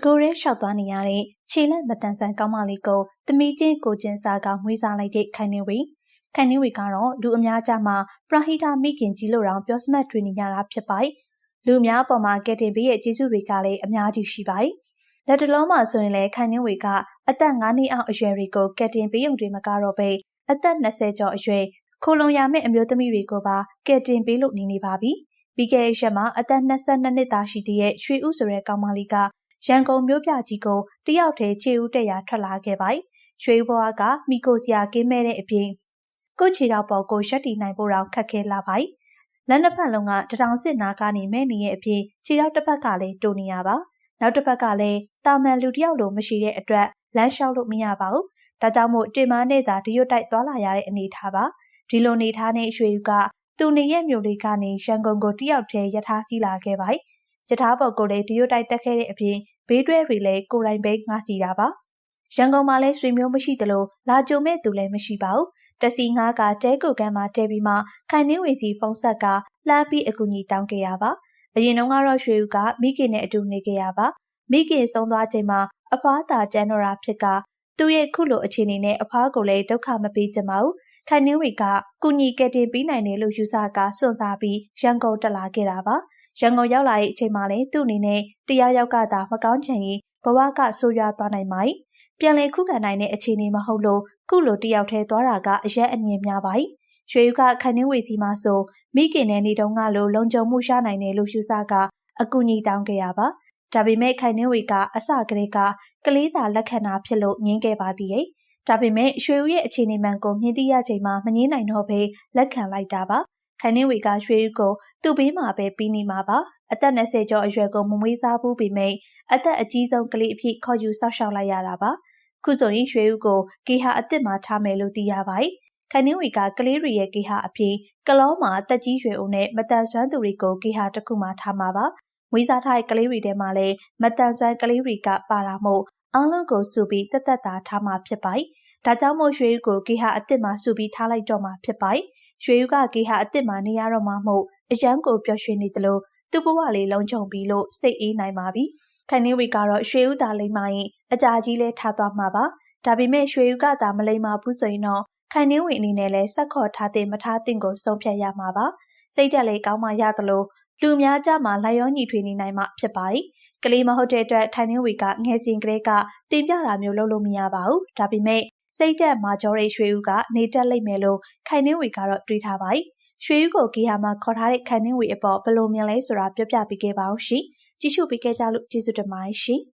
ကိုယ်ရဲလျှောက်သွားနေရတဲ့ခြေလက်မတန်ဆန်ကောင်းမလေးကိုသမီးချင်းကိုချင်းစာကမွေးစားလိုက်တဲ့ခိုင်နှင်းဝေကတော့လူအများကြားမှာပရဟိတမိခင်ကြီးလို့တောင်ပြောစမှတ်တွေနေကြတာဖြစ်ပါတယ်။လူအများအပေါ်မှာကယ်တင်ပေးရဲ့ကျေးဇူးတွေကလည်းအများကြီးရှိပါတယ်။လက်တလုံးမှာဆိုရင်လည်းခိုင်နှင်းဝေကအသက်9နှစ်အောက်အရွယ်တွေကိုကယ်တင်ပေးုံတွေမကတော့ပဲအသက်20ကျော်အရွယ်ခိုလုံရမယ့်အမျိုးသမီးတွေကိုပါကယ်တင်ပေးလို့နေပါပြီ။ပြီးခဲ့တဲ့ရက်မှာအသက်22နှစ်သားရှိတဲ့ရွှေဦးဆိုတဲ့ကောင်မလေးကရန်ကုန်မြို့ပြကြီးကိုတယောက်တည်းခြေဦးတက်ရာထွက်လာခဲ့ပါတယ်။ရွှေဦးဘွားကမိကိုစရာကင်းမဲ့တဲ့အပြင်ကိုခြေတော်ပေါ်ကိုရက်တီနိုင်ဖို့တောင်ခက်ခဲလာပါတယ်။လက်နှစ်ဖက်လုံးကတထောင်စစ်နာကနေမဲ့နေရဲ့အပြင်ခြေတော်တစ်ဖက်ကလည်းတိုးနေရပါ။နောက်တစ်ဖက်ကလည်းတာမန်လူတယောက်လိုမရှိတဲ့အတွက်လမ်းလျှောက်လို့မရပါဘူး။ဒါကြောင့်မို့တင်မနဲ့သာတရွတ်တိုက်သွားလာရတဲ့အနေထားပါ။ဒီလိုနေထားတဲ့ရွှေဦးကသူနေရဲ့မြို့လေးကနေရန်ကုန်ကိုတယောက်တည်းရထားစီးလာခဲ့ပါတယ်။ရထားပေါ်ကိုလည်းတရွတ်တိုက်တက်ခဲ့တဲ့အပြင်ဘေးတွဲတွေလည်းကိုယ်တိုင်ပဲငှားစီတာပါရန်ကုန်မှာလည်းဆွေမျိုးမရှိသလိုလာကြုံမဲ့သူလည်းမရှိပါဘူးတစီငါးကတဲကိုကမ်းမှာတဲပြီးမှခိုင်နှင်းဝေစီဖုံးဆက်ကလှမ်းပြီးအကူအညီတောင်းခဲ့ရပါအရင်တုန်းကတော့ရွှေဦးကမိခင်နဲ့အတူနေခဲ့ရပါမိခင်ဆုံးသွားချိန်မှာအဖွားသာကျန်းတော့တာဖြစ်ကသူ့ရဲ့ခုလိုအခြေအနေနဲ့အဖွားကိုလည်းဒုက္ခမပေးချင်ပါဘူးခိုင်နှင်းဝေကကုညီကယ်တင်ပေးနိုင်တယ်လို့ယူဆကစွန့်စားပြီးရန်ကုန်တက်လာခဲ့တာပါရန်ကုန်ရောက်လာတဲ့အချိန်မှာလည်းသူ့အနေနဲ့တရားရောက်ကသာမကောင်းချင်ရင်ဘဝကဆိုးရွားသွားနိုင်ပါ යි ပြန်လည်ခုခံနိုင်တဲ့အခြေအနေမဟုတ်လို့ခုလိုတယောက်တည်းသွားတာကအရက်အငြင်းများပါ යි ရွှေဦးကခိုင်နှင်းဝေစီမှာဆိုမိခင်နဲ့နေတုန်းကလိုလုံခြုံမှုရနိုင်တယ်လို့ယူဆကအကူအညီတောင်းခဲ့ရပါဒါပေမဲ့ခိုင်နှင်းဝေကအစကတည်းကကလေးသာလက်ခံတာဖြစ်လို့ငင်းခဲ့ပါသေးရဲ့ဒါပေမဲ့ရွှေဦးရဲ့အခြေအနေမှန်ကိုမြင်သိရချိန်မှာမငင်းနိုင်တော့ဘဲလက်ခံလိုက်တာပါခိုင်နှင်းဝေကရွှေဦးကိုသူ့ဘေးမှာပဲပြီးနေမှာပါအသက်20ကျော်အရွယ်ကိုမမွေးသားဘူးပေမဲ့အသက်အကြီးဆုံးကလေးအဖြစ်ခေါ်ယူဆောက်ရှောက်လိုက်ရတာပါခုဆိုရင်ရွှေဦးကိုဂေဟာအစ်စ်မှာထားမယ်လို့သိရပါတယ်ခိုင်နှင်းဝေကကလေးတွေရဲ့ဂေဟာအပြင်ကလောမှာတက်ကြီးရွယ်ဦးနဲ့မတန်ဆွမ်းသူတွေကိုဂေဟာတစ်ခုမှာထားမှာပါမွေးစားထားတဲ့ကလေးတွေထဲမှာလည်းမတန်ဆွမ်းကလေးတွေကပါတာမို့အားလုံးကိုစုပြီးတက်တာထားမှာဖြစ်ပါတယ်ဒါကြောင့်မို့ရွှေဦးကိုဂေဟာအစ်စ်မှာစုပြီးထားလိုက်တော့မှာဖြစ်ပါတယ်ရွှေဦးကဂေဟာအစ်စ်မှာနေရတော့မှာမို့အရန်ကိုပျော်ရွှင်နေသလိုသူ့ဘဝလေးလုံးချုံပြီးလို့စိတ်အေးနိုင်ပါပြီ။ခိုင်နှင်းဝေကတော့ရွှေဦးသာလိမ့်မရင်အကြာကြီးလဲထားသွားမှာပါ။ဒါပေမဲ့ရွှေဦးကသာမလိမ့်မဘူးဆိုရင်တော့ခိုင်နှင်းဝေအနေနဲ့လဲဆက်ခေါ်ထားတဲ့မထားတဲ့ကိုဆုံးဖြတ်ရမှာပါ။စိတ်တက်လေးကောင်းမှရသလိုလူများကြမှာလိုက်ရောညီထွေနေနိုင်မှာဖြစ်ပါ යි ။ကလေးမဟုတ်တဲ့အတွက်ခိုင်နှင်းဝေကငယ်စဉ်ကလေးကတင်ပြတာမျိုးလုပ်လို့မရပါဘူး။ဒါပေမဲ့စိတ်တက်မာကျော်တဲ့ရွှေဦးကနေတက်လိမ့်မယ်လို့ခိုင်နှင်းဝေကတော့တွေးထားပါ යිရွှေဦးကိုဂေဟာမှာခေါ်ထားတဲ့ခိုင်နှင်းဝေအပေါ်ဘယ်လိုမြင်လဲဆိုတာပြောပြပေးခဲ့ပါအောင်ရှင်။ကြည့်ရှုပေးခဲ့ကြလို့ကျေးဇူးတင်ပါတယ်ရှင်။